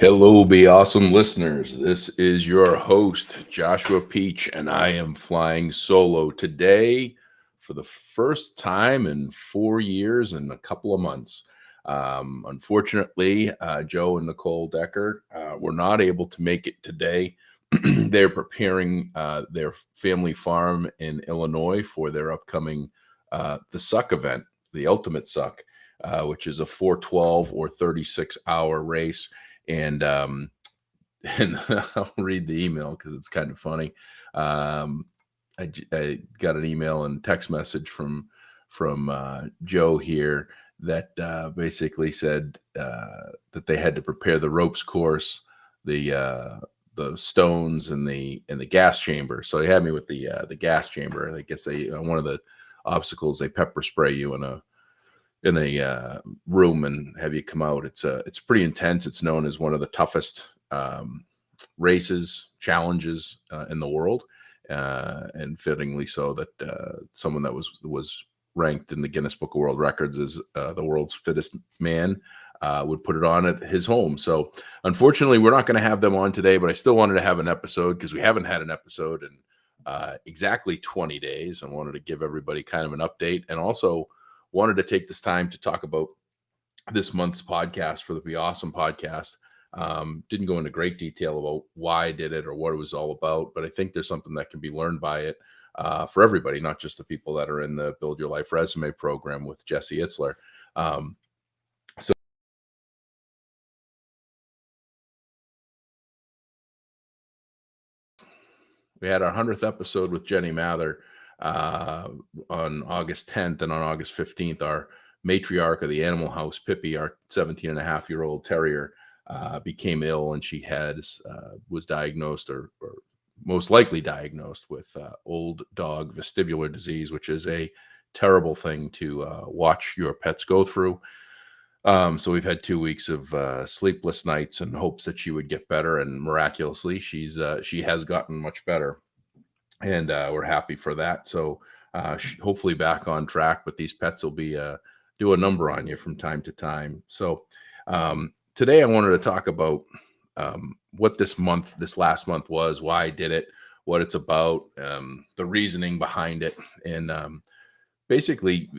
Hello, Be Awesome listeners. This is your host, Joshua Peach, and I am flying solo today for the first time in 4 years and a couple of months. Unfortunately, Joe and Nicole Decker were not able to make it today. They're preparing their family farm in Illinois for their upcoming the Suck event, the Ultimate Suck, which is a 412 or 36-hour race. And and I'll read the email because it's kind of funny. I got an email and text message from Joe here that basically said that they had to prepare the ropes course, the stones, and the gas chamber. So they had me with the gas chamber. I guess they one of the obstacles, they pepper spray you in a room and have you come out. It's pretty intense. It's known as one of the toughest challenges in the world, and fittingly so that someone that was ranked in the Guinness Book of World Records as the world's fittest man would put it on at his home. So unfortunately, we're not going to have them on today, but I still wanted to have an episode because we haven't had an episode in exactly 20 days. I wanted to give everybody kind of an update, and also wanted to take this time to talk about this month's podcast for the Be Awesome podcast. Didn't go into great detail about why I did it or what it was all about, but I think there's something that can be learned by it for everybody, not just the people that are in the Build Your Life Resume program with Jesse Itzler. So we had our 100th episode with Jenny Mather on August 10th, and on August 15th, our matriarch of the animal house, Pippi, our 17-and-a-half-year-old terrier, became ill, and she was diagnosed or most likely diagnosed with old dog vestibular disease, which is a terrible thing to watch your pets go through. So we've had 2 weeks of sleepless nights in hopes that she would get better, and miraculously, she has gotten much better, and we're happy for that. So hopefully back on track, but these pets will be do a number on you from time to time. So today I wanted to talk about what this last month was, why I did it, what it's about, the reasoning behind it. And basically,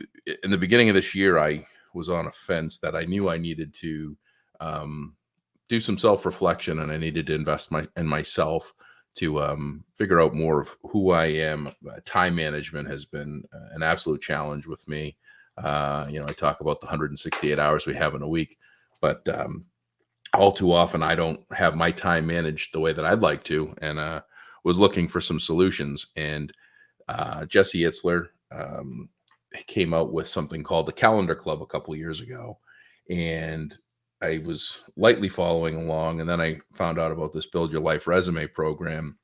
in the beginning of this year, I was on a fence that I knew I needed to do some self-reflection, and I needed to invest in myself to figure out more of who I am. Time management has been an absolute challenge with me. I talk about the 168 hours we have in a week, but all too often I don't have my time managed the way that I'd like to, and was looking for some solutions. And Jesse Itzler came out with something called the Calendar Club a couple of years ago, and I was lightly following along, and then I found out about this Build Your Life Resume program,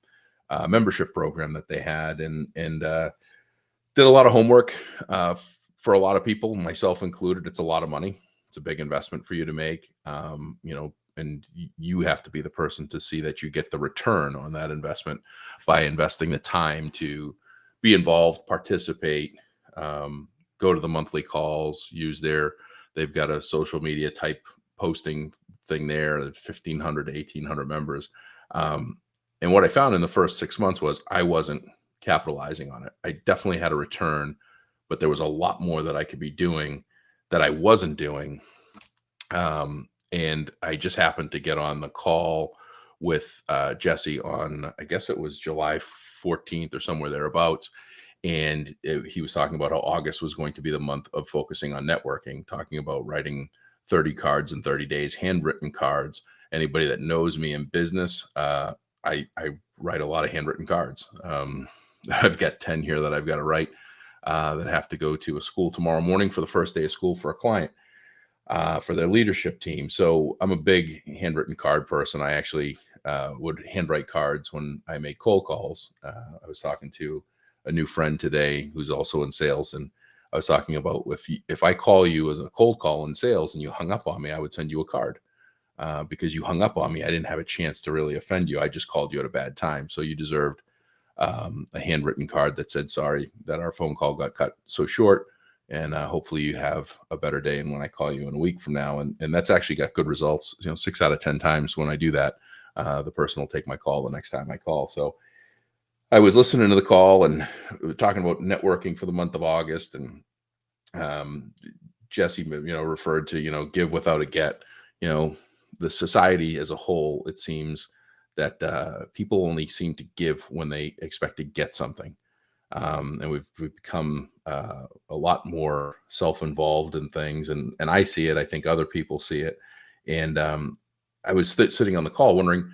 membership program that they had, and did a lot of homework. For a lot of people, myself included, it's a lot of money. It's a big investment for you to make, and you have to be the person to see that you get the return on that investment by investing the time to be involved, participate, go to the monthly calls, they've got a social media type posting thing there, 1,500 to 1,800 members. And what I found in the first 6 months was I wasn't capitalizing on it. I definitely had a return, but there was a lot more that I could be doing that I wasn't doing. And I just happened to get on the call with Jesse on, I guess it was July 14th or somewhere thereabouts. And he was talking about how August was going to be the month of focusing on networking, talking about writing 30 cards in 30 days, handwritten cards. Anybody that knows me in business, I write a lot of handwritten cards. I've got 10 here that I've got to write that have to go to a school tomorrow morning for the first day of school for a client, for their leadership team. So I'm a big handwritten card person. I actually would handwrite cards when I make cold calls. I was talking to a new friend today who's also in sales, and I was talking about if I call you as a cold call in sales and you hung up on me, I would send you a card because you hung up on me. I didn't have a chance to really offend you. I just called you at a bad time. So you deserved a handwritten card that said, sorry that our phone call got cut so short, And hopefully you have a better day. And when I call you in a week from now, and that's actually got good results, 6 out of 10 times when I do that, the person will take my call the next time I call. So I was listening to the call and talking about networking for the month of August, and Jesse, referred to, give without a get. The society as a whole, it seems that people only seem to give when they expect to get something. And we've become a lot more self-involved in things, and I see it. I think other people see it. And I was sitting on the call wondering,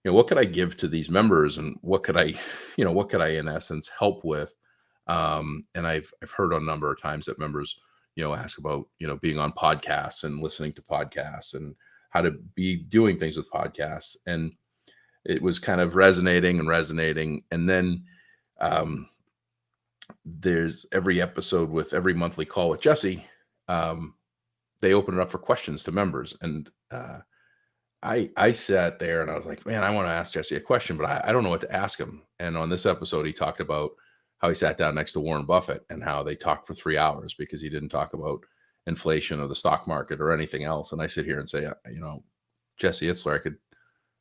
what could I give to these members, and what could I, in essence help with? And I've heard a number of times that members, ask about, being on podcasts and listening to podcasts and how to be doing things with podcasts. And it was kind of resonating. And then there's every episode with every monthly call with Jesse. They open it up for questions to members. And I sat there and I was like, man, I want to ask Jesse a question, but I don't know what to ask him. And on this episode, he talked about how he sat down next to Warren Buffett and how they talked for 3 hours because he didn't talk about inflation or the stock market or anything else. And I sit here and say, Jesse Itzler,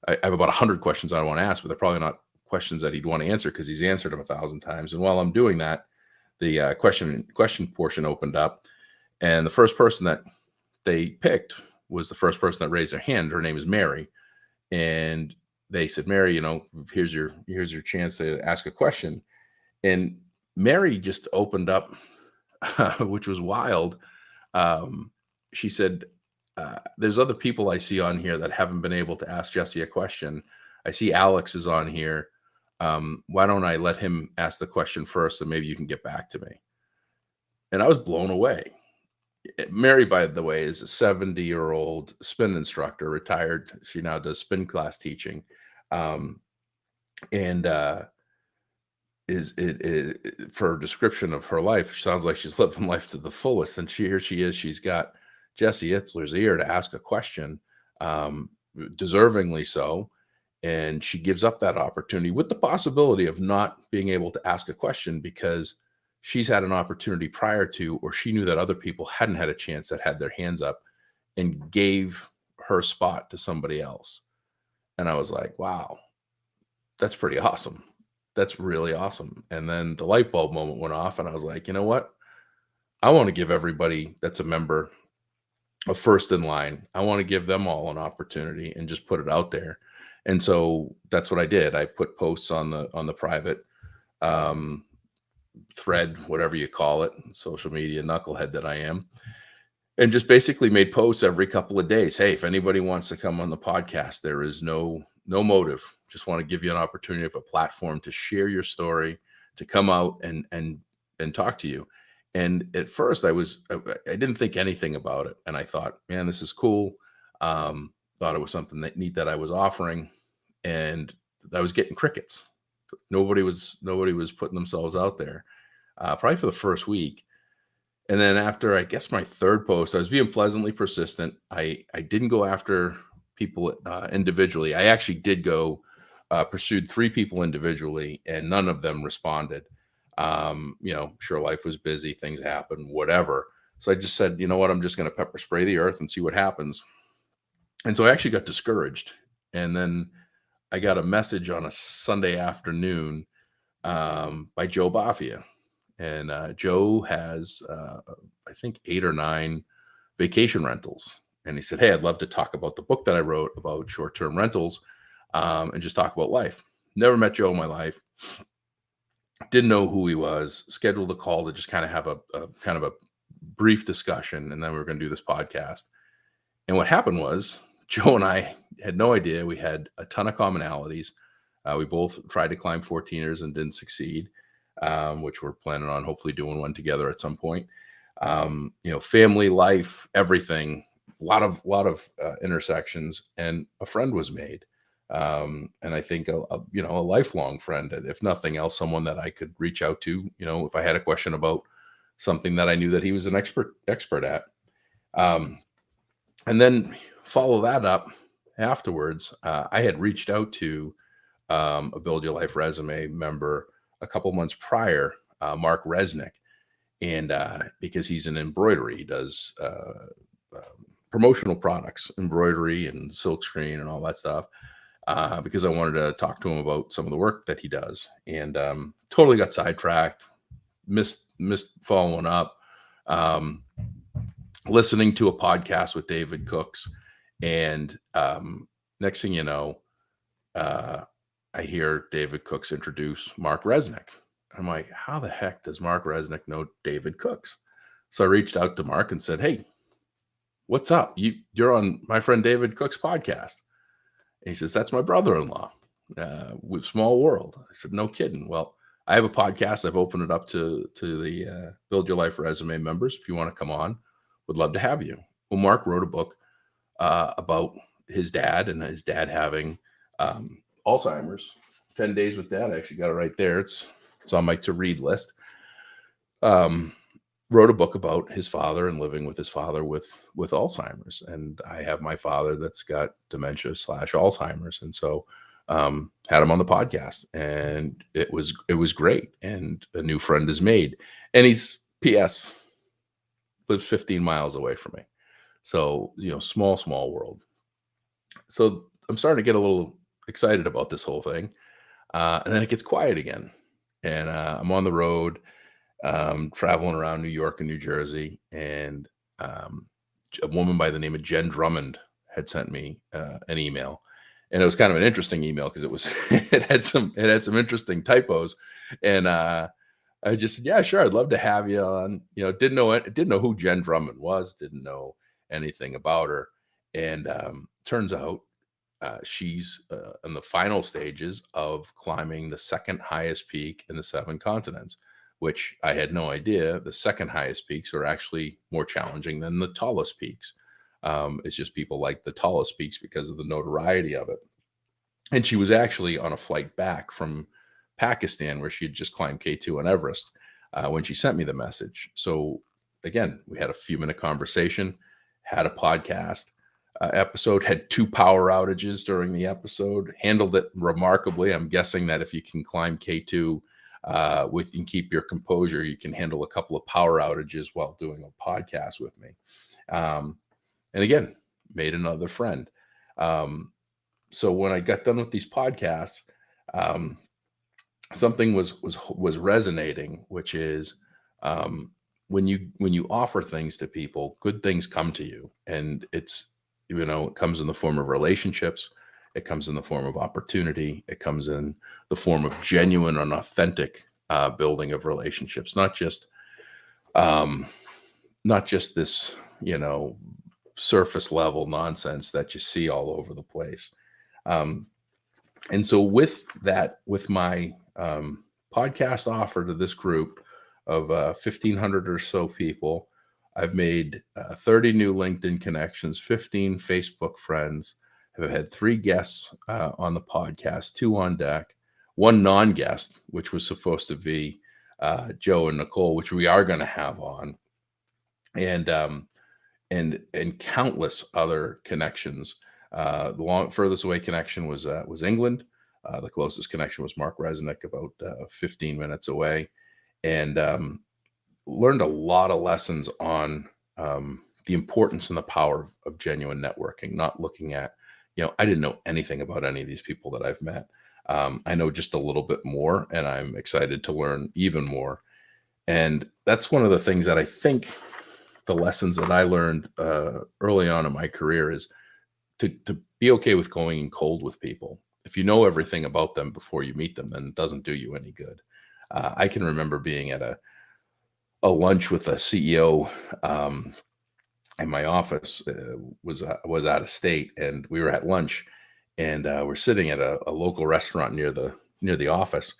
I have about 100 questions I want to ask, but they're probably not questions that he'd want to answer because he's answered them 1,000 times. And while I'm doing that, the question portion opened up, and the first person that they picked was the first person that raised their hand. Her name is Mary. And they said, Mary, here's your chance to ask a question. And Mary just opened up, which was wild. She said, there's other people I see on here that haven't been able to ask Jesse a question. I see Alex is on here. Why don't I let him ask the question first, and maybe you can get back to me? And I was blown away. Mary, by the way, is a 70-year-old spin instructor, retired. She now does spin class teaching. And is for a description of her life, she sounds like she's living life to the fullest. And here she is. She's got Jesse Itzler's ear to ask a question, deservingly so. And she gives up that opportunity with the possibility of not being able to ask a question because she's had an opportunity prior to, or she knew that other people hadn't had a chance that had their hands up, and gave her spot to somebody else. And I was like, wow, that's pretty awesome. That's really awesome. And then the light bulb moment went off, and I was like, you know what? I want to give everybody that's a member a first in line. I want to give them all an opportunity and just put it out there. And so that's what I did. I put posts on the private thread, whatever you call it, social media knucklehead that I am, and just basically made posts every couple of days. Hey, if anybody wants to come on the podcast, there is no motive. Just want to give you an opportunity of a platform to share your story, to come out and talk to you. And at first I didn't think anything about it. And I thought, man, this is cool. Thought it was something neat that I was offering, and I was getting crickets. Nobody was putting themselves out there, probably for the first week. And then after, I guess, my third post, I was being pleasantly persistent. I didn't go after people individually. I actually did go pursued 3 people individually, and none of them responded. Sure, life was busy, things happen, whatever. So I just said, you know what, I'm just going to pepper spray the earth and see what happens. And so I actually got discouraged. And then I got a message on a Sunday afternoon by Joe Baffia. And Joe has, I think, 8 or 9 vacation rentals. And he said, hey, I'd love to talk about the book that I wrote about short-term rentals and just talk about life. Never met Joe in my life. Didn't know who he was. Scheduled a call to just kind of have a brief discussion. And then we were going to do this podcast. And what happened was, Joe and I had no idea. We had a ton of commonalities. We both tried to climb 14ers and didn't succeed, which we're planning on hopefully doing one together at some point. Family life, everything, a lot of intersections, and a friend was made. And I think a lifelong friend, if nothing else, someone that I could reach out to, if I had a question about something that I knew that he was an expert at. And then follow that up afterwards. I had reached out to a Build Your Life Resume member a couple months prior, Mark Resnick. And because he's in embroidery, he does promotional products, embroidery and silkscreen and all that stuff. Because I wanted to talk to him about some of the work that he does, and totally got sidetracked, missed following up, listening to a podcast with David Cooks, and next thing you know, I hear David Cooks introduce Mark Resnick. I'm like, how the heck does Mark Resnick know David Cooks? So I reached out to Mark and said, hey, what's up? You're on my friend David Cook's podcast. And he says, that's my brother-in-law with Small World. I said, no kidding. Well, I have a podcast. I've opened it up to the Build Your Life Resume members. If you want to come on, would love to have you. Well, Mark wrote a book about his dad and his dad having Alzheimer's. 10 Days with Dad. I actually got it right there. It's on my to-read list. Wrote a book about his father and living with his father with Alzheimer's. And I have my father that's got dementia / Alzheimer's. And so had him on the podcast, and it was great. And a new friend is made, and he's PS lives 15 miles away from me. So, small world. So I'm starting to get a little excited about this whole thing. And then it gets quiet again. And I'm on the road, traveling around New York and New Jersey. And a woman by the name of Jen Drummond had sent me an email. And it was kind of an interesting email because it had some interesting typos. And I just said, yeah, sure, I'd love to have you on. Didn't know who Jen Drummond was, didn't know anything about her. And turns out she's in the final stages of climbing the second highest peak in the 7 continents, which I had no idea. The second highest peaks are actually more challenging than the tallest peaks. It's just people like the tallest peaks because of the notoriety of it. And she was actually on a flight back from Pakistan, where she had just climbed K2 on Everest when she sent me the message. So again, we had a few-minute conversation, had a podcast episode, had 2 power outages during the episode, handled it remarkably. I'm guessing that if you can climb K2 and keep your composure, you can handle a couple of power outages while doing a podcast with me. And again, made another friend. So when I got done with these podcasts, something was resonating, which is when you offer things to people, good things come to you. And it's, it comes in the form of relationships. It comes in the form of opportunity. It comes in the form of genuine and authentic building of relationships, not just this, surface level nonsense that you see all over the place. And so with my podcast offer to this group of 1,500 or so people, I've made 30 new LinkedIn connections, 15 Facebook friends. I've had 3 guests on the podcast, 2 on deck, 1 non-guest, which was supposed to be Joe and Nicole, which we are going to have on, and countless other connections. The furthest away connection was England. The closest connection was Mark Resnick, about 15 minutes away, and learned a lot of lessons on the importance and the power of genuine networking. Not looking at, I didn't know anything about any of these people that I've met. I know just a little bit more, and I'm excited to learn even more. And that's one of the things that I think the lessons that I learned early on in my career is to be okay with going in cold with people. If you know everything about them before you meet them, then it doesn't do you any good. I can remember being at a lunch with a CEO in my office. Was out of state, and we were at lunch, and we're sitting at a local restaurant near the office,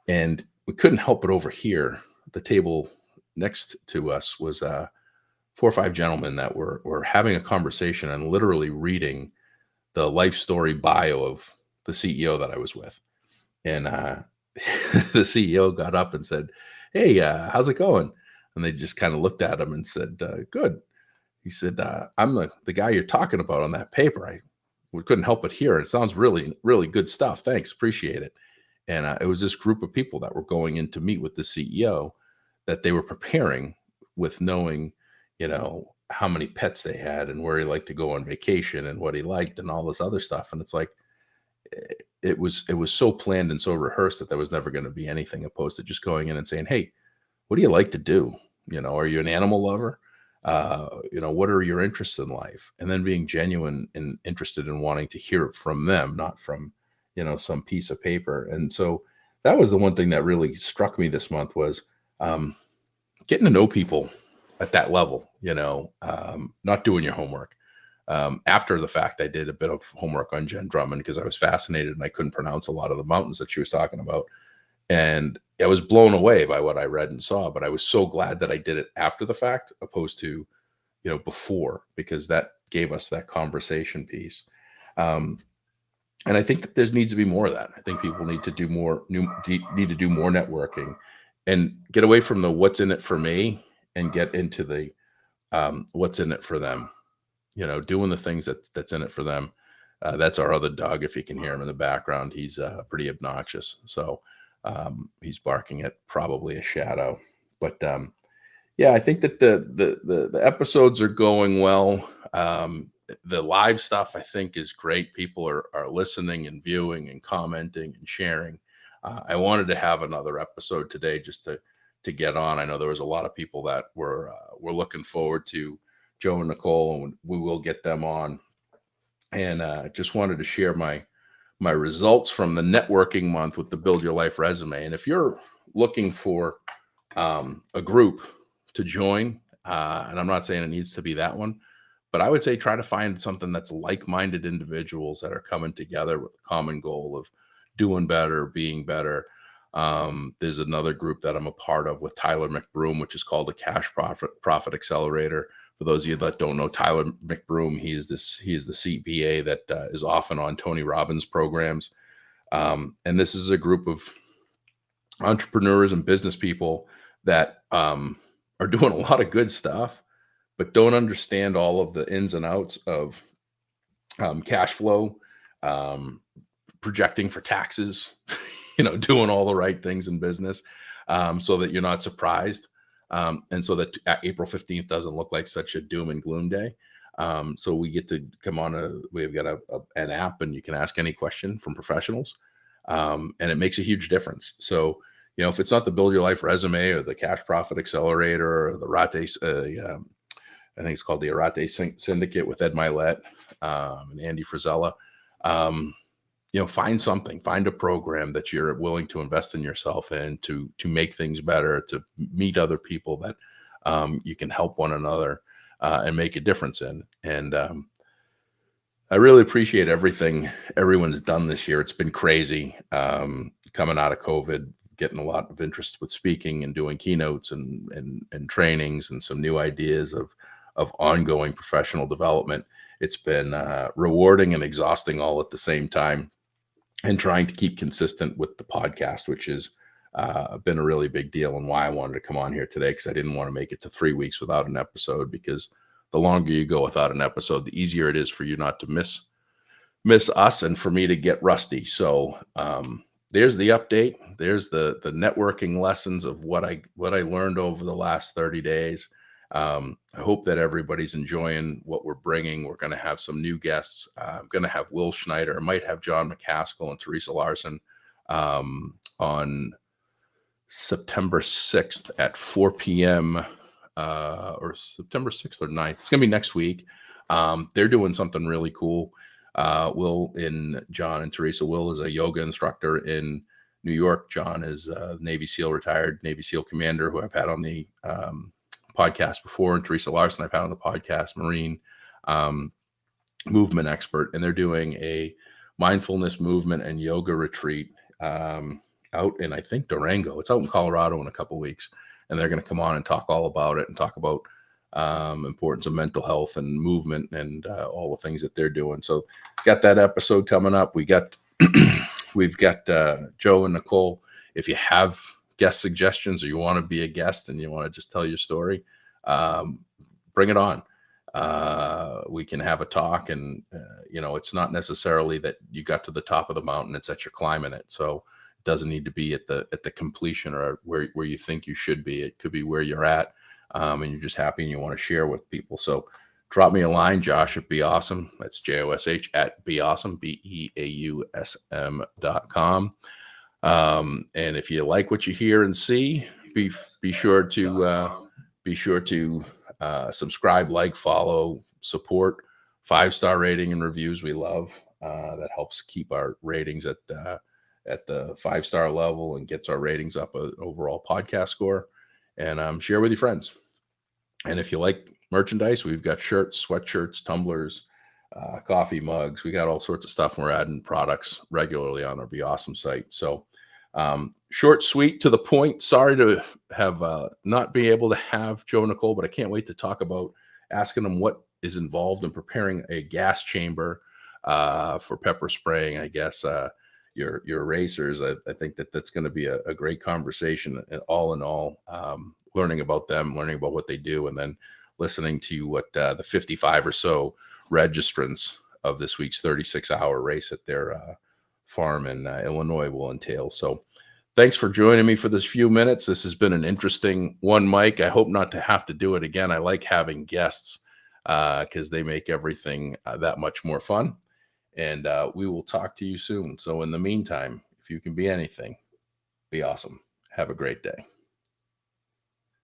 and we couldn't help but overhear the table next to us was 4 or 5 gentlemen that were having a conversation and literally reading the life story bio of the CEO that I was with. And the CEO got up and said, "Hey, how's it going?" And they just kind of looked at him and said, "Good." He said, "I'm the guy you're talking about on that paper. We couldn't help but hear. It sounds really, really good stuff. Thanks. Appreciate it." And it was this group of people that were going in to meet with the CEO that they were preparing with knowing, how many pets they had and where he liked to go on vacation and what he liked and all this other stuff. And it's like, it was so planned and so rehearsed that there was never going to be anything opposed to just going in and saying, hey, what do you like to do? Are you an animal lover? What are your interests in life? And then being genuine and interested in wanting to hear it from them, not from, some piece of paper. And so that was the one thing that really struck me this month was getting to know people at that level, not doing your homework. After the fact, I did a bit of homework on Jen Drummond because I was fascinated and I couldn't pronounce a lot of the mountains that she was talking about. And I was blown away by what I read and saw, but I was so glad that I did it after the fact, opposed to, before, because that gave us that conversation piece. And I think that there needs to be more of that. I think people need to do more, need to do more networking and get away from the what's in it for me and get into the what's in it for them. Doing the things that's in it for them. That's our other dog. If you can hear him in the background, he's pretty obnoxious. So he's barking at probably a shadow. But yeah, I think that the episodes are going well. The live stuff I think is great. People are listening and viewing and commenting and sharing. I wanted to have another episode today just to get on. I know there was a lot of people that were looking forward to Joe and Nicole, and we will get them on. And just wanted to share my results from the networking month with the Build Your Life Resume. And if you're looking for a group to join, and I'm not saying it needs to be that one, but I would say try to find something that's like-minded individuals that are coming together with a common goal of doing better, being better. There's another group that I'm a part of with Tyler McBroom, which is called the Cash Profit Accelerator. For those of you that don't know Tyler McBroom, he is the CPA that is often on Tony Robbins programs. And this is a group of entrepreneurs and business people that are doing a lot of good stuff, but don't understand all of the ins and outs of cash flow, projecting for taxes, doing all the right things in business, so that you're not surprised. And so that April 15th doesn't look like such a doom and gloom day. So we get to come on we've got an app and you can ask any question from professionals. And it makes a huge difference. So, if it's not the Build Your Life Resume or the Cash Profit Accelerator or the I think it's called the Arate Syndicate with Ed Milet and Andy Frisella, find a program that you're willing to invest in yourself in to make things better, to meet other people that you can help one another and make a difference in. And I really appreciate everything everyone's done this year. It's been crazy coming out of COVID, getting a lot of interest with speaking and doing keynotes and trainings and some new ideas of ongoing professional development. It's been rewarding and exhausting all at the same time. And trying to keep consistent with the podcast, which has been a really big deal, and why I wanted to come on here today, because I didn't want to make it to 3 weeks without an episode, because the longer you go without an episode, the easier it is for you not to miss us and for me to get rusty. So there's the update. There's the networking lessons of what I learned over the last 30 days. I hope that everybody's enjoying what we're bringing. We're going to have some new guests. I'm going to have Will Schneider. I might have John McCaskill and Teresa Larson on September 6th at 4 p.m. Or September 6th or 9th. It's going to be next week. They're doing something really cool. Will and John and Teresa. Will is a yoga instructor in New York. John is a retired Navy SEAL commander who I've had on the podcast before, and Teresa Larson I've had on the podcast, Marine movement expert, and they're doing a mindfulness movement and yoga retreat out in, I think, Durango. It's out in Colorado in a couple of weeks, and they're going to come on and talk all about it and talk about importance of mental health and movement and all the things that they're doing. So got that episode coming up. We've got Joe and Nicole. If you have guest suggestions or you want to be a guest and you want to just tell your story, bring it on. We can have a talk, and it's not necessarily that you got to the top of the mountain, it's that you're climbing it. So doesn't need to be at the completion or where you think you should be. It could be where you're at, and you're just happy and you want to share with people. So drop me a line, Josh at Be Awesome. That's JOSH at Be Awesome, BEAUSM.com. And if you like what you hear and see, be sure to subscribe, like, follow, support. 5-star rating and reviews we love. That helps keep our ratings at the 5-star level and gets our ratings up an overall podcast score. And share with your friends. And if you like merchandise, we've got shirts, sweatshirts, tumblers, coffee mugs. We got all sorts of stuff. And we're adding products regularly on our Be Awesome site. So short, sweet, to the point. Sorry to have not be able to have Joe, Nicole, but I can't wait to talk about asking them what is involved in preparing a gas chamber for pepper spraying. I guess your racers. I think that's going to be a great conversation. All in all, learning about them, learning about what they do, and then listening to what the 55 or so registrants of this week's 36-hour race at their farm in Illinois will entail. So thanks for joining me for this few minutes. This has been an interesting one, Mike. I hope not to have to do it again. I like having guests because they make everything that much more fun. And we will talk to you soon. So in the meantime, if you can be anything, be awesome. Have a great day.